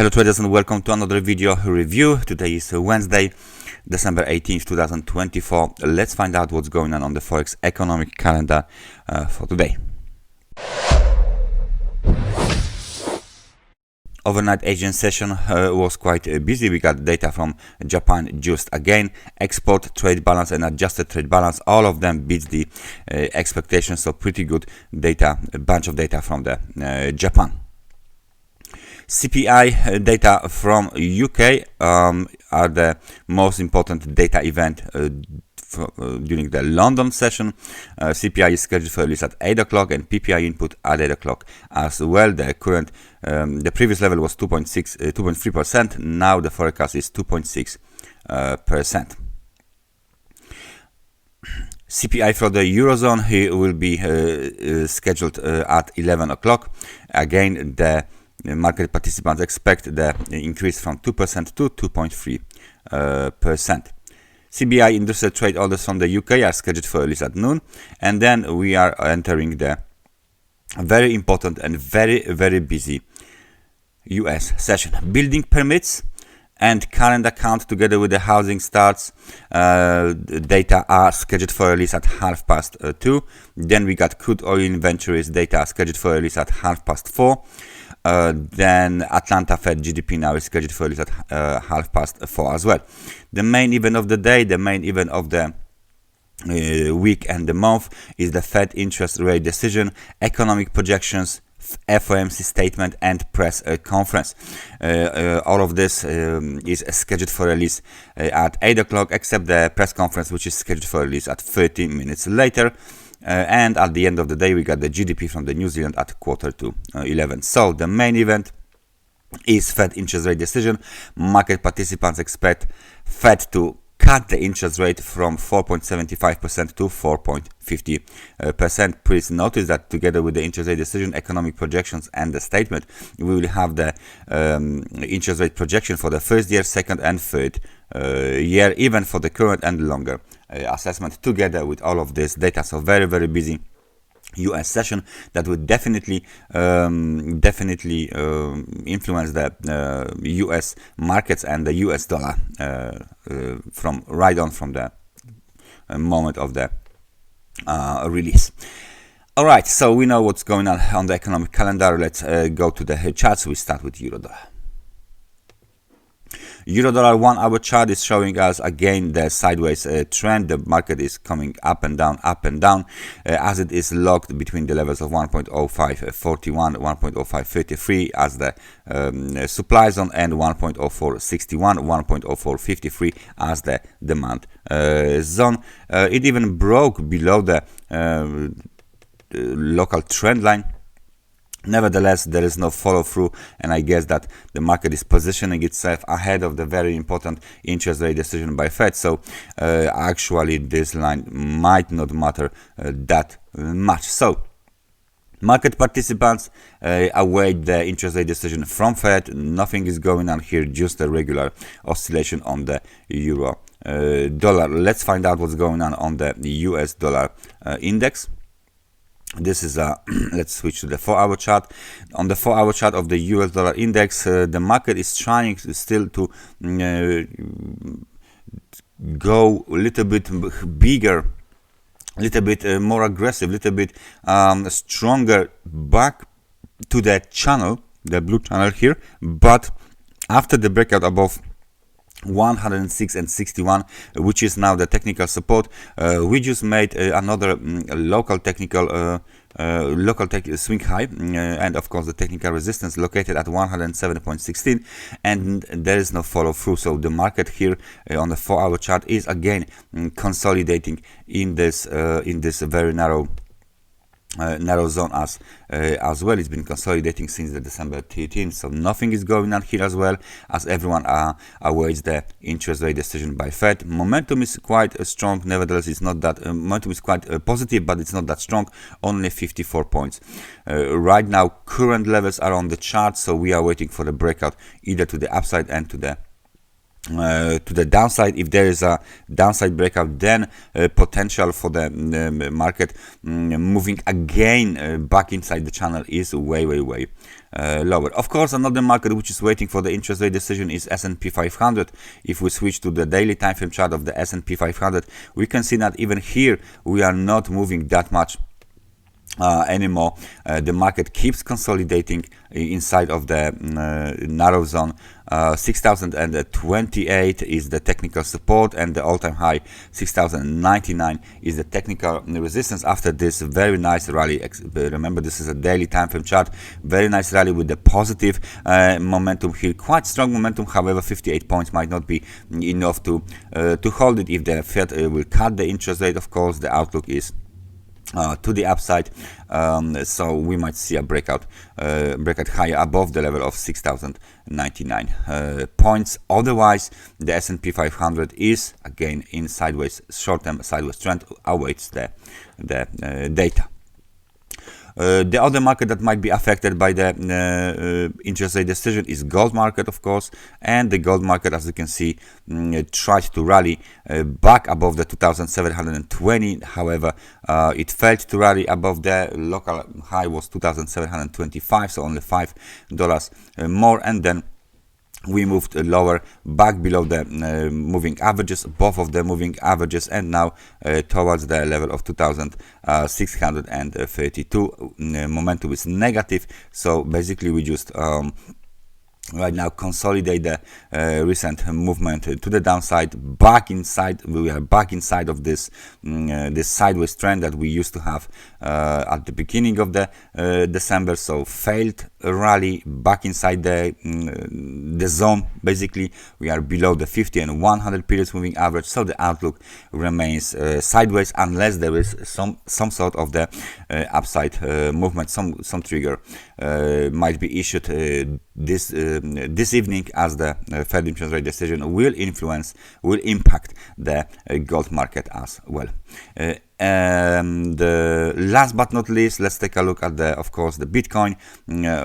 Hello traders and welcome to another video review. Today is Wednesday, December 18th, 2024. Let's find out what's going on the Forex economic calendar for today. Overnight Asian session was quite busy. We got data from Japan just again. Export trade balance and adjusted trade balance, all of them beats the expectations, so pretty good data, a bunch of data from the Japan. CPI data from UK are the most important data event during the London session. CPI is scheduled for release at 8 o'clock and PPI input at 8 o'clock as well. The previous level was 2.3%. Now the forecast is 2.6%. CPI for the Eurozone here will be scheduled at 11 o'clock. Again, the market participants expect the increase from 2% to 2.3%. CBI industrial trade orders from the UK are scheduled for release at noon, and then we are entering the very important and very busy US session. Building permits and current account together with the housing starts data are scheduled for release at 2:30. Then we got crude oil inventories data scheduled for release at 4:30. Then Atlanta Fed GDP now is scheduled for release at 4:30 as well. The main event of the day, the main event of the week and the month is the Fed interest rate decision, economic projections, FOMC statement and press conference. All of this is scheduled for release at 8 o'clock, except the press conference, which is scheduled for release at 30 minutes later. And at the end of the day, we got the GDP from the New Zealand at 11:15. So the main event is Fed interest rate decision. Market participants expect Fed to cut the interest rate from 4.75% to 4.50%. Please notice that together with the interest rate decision, economic projections and the statement, we will have the interest rate projection for the first year, second and third year, even for the current and longer assessment together with all of this data. So very busy US session that would definitely influence the US markets and the US dollar from the moment of the release. All right, so we know what's going on the economic calendar. Let's go to the charts. We start with euro dollar. Euro-dollar 1 hour chart is showing us again the sideways trend. The market is coming up and down, as it is locked between the levels of 1.0541, 1.0533 as the supply zone, and 1.0461, 1.0453 as the demand zone. It even broke below the local trend line. Nevertheless, there is no follow-through, and I guess that the market is positioning itself ahead of the very important interest rate decision by Fed. So actually this line might not matter that much. So market participants await the interest rate decision from Fed. Nothing is going on here, just a regular oscillation on the euro dollar. Let's find out what's going on the US dollar index. This is let's switch to the 4-hour chart. On the 4-hour chart of the US dollar index, the market is trying still to go a little bit bigger, a little bit more aggressive, a little bit stronger back to the channel, the blue channel here. But after the breakout above 106 and 61, which is now the technical support, we just made another local technical swing high, and of course the technical resistance located at 107.16, and there is no follow through. So the market here on the 4-hour chart is again consolidating in this very narrow zone as well. It's been consolidating since the December 13th, so nothing is going on here as well, as everyone awaits the interest rate decision by Fed. Momentum is quite strong. Nevertheless, it's not that momentum is quite positive, but it's not that strong, only 54 points. Right now current levels are on the chart, so we are waiting for the breakout either to the upside and to the downside. If there is a downside breakout, then potential for the market moving again back inside the channel is way lower. Of course, another market which is waiting for the interest rate decision is S&P 500. If we switch to the daily time frame chart of the S&P 500, we can see that even here we are not moving that much anymore. The market keeps consolidating inside of the narrow zone. 6028 is the technical support, and the all-time high 6099 is the technical resistance after this very nice rally. Remember, this is a daily time frame chart. Very nice rally with the positive momentum here, quite strong momentum. However, 58 points might not be enough to hold it. If the Fed will cut the interest rate, of course the outlook is to the upside, so we might see a breakout higher above the level of 6099 points. Otherwise, the S&P 500 is again in sideways, short-term sideways trend, awaits the data. The other market that might be affected by the interest rate decision is gold market, of course, and the gold market, as you can see, tried to rally back above the 2720. However, it failed to rally above the local high was 2725, so only $5 more, and then we moved lower, back below the moving averages, both of the moving averages, and now towards the level of 2632. Momentum is negative, so basically we just right now consolidate the recent movement to the downside, back inside. We are back inside of this this sideways trend that we used to have at the beginning of the December. So failed rally, back inside the zone. Basically, we are below the 50 and 100 periods moving average. So the outlook remains sideways unless there is some sort of the upside movement, some trigger might be issued this evening, as the Fed interest rate decision will impact the gold market as well. And last but not least, let's take a look at of course the Bitcoin.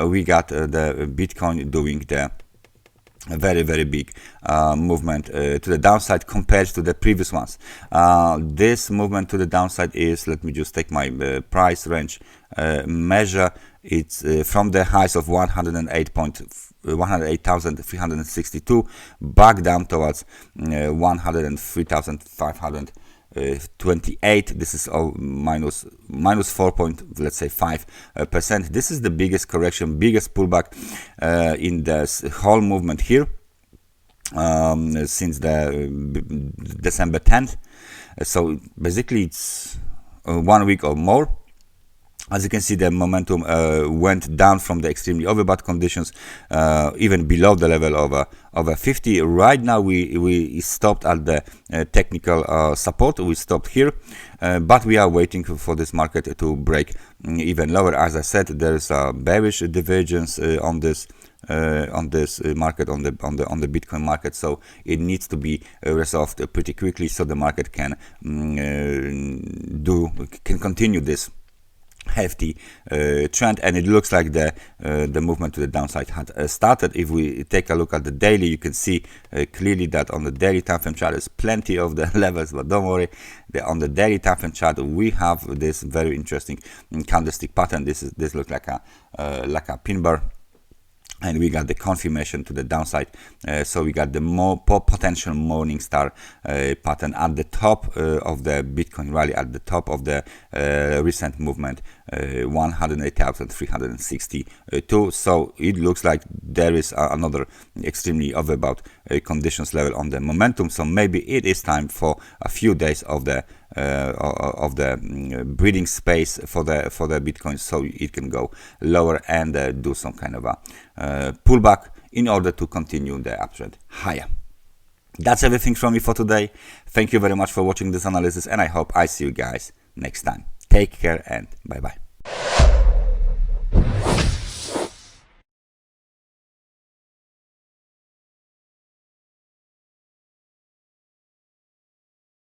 We got the Bitcoin doing the very big movement to the downside compared to the previous ones. This movement to the downside is, let me just take my price range measure. It's from the highs of 108,362 back down towards 103,528. This is all minus 4.5%. This is the biggest correction, biggest pullback in this whole movement here since the December 10th. So basically it's 1 week or more. As you can see, the momentum went down from the extremely overbought conditions, even below the level of 50. Right now, we stopped at the technical support. We stopped here, but we are waiting for this market to break even lower. As I said, there is a bearish divergence on this market, on the Bitcoin market, so it needs to be resolved pretty quickly so the market can continue this hefty trend, and it looks like the movement to the downside had started. If we take a look at the daily, you can see clearly that on the daily time frame chart there's plenty of the levels, but don't worry, on the daily time frame chart we have this very interesting candlestick pattern. This looks like a pin bar, and we got the confirmation to the downside. So we got the more potential morning star pattern at the top of the Bitcoin rally, at the top of the recent movement, 108,362. So it looks like there is another extremely overbought conditions level on the momentum. So maybe it is time for a few days of the breathing space for the Bitcoin, so it can go lower and do some kind of a pullback in order to continue the uptrend higher. That's everything from me for today. Thank you very much for watching this analysis, and I hope I see you guys next time. Take care and bye bye.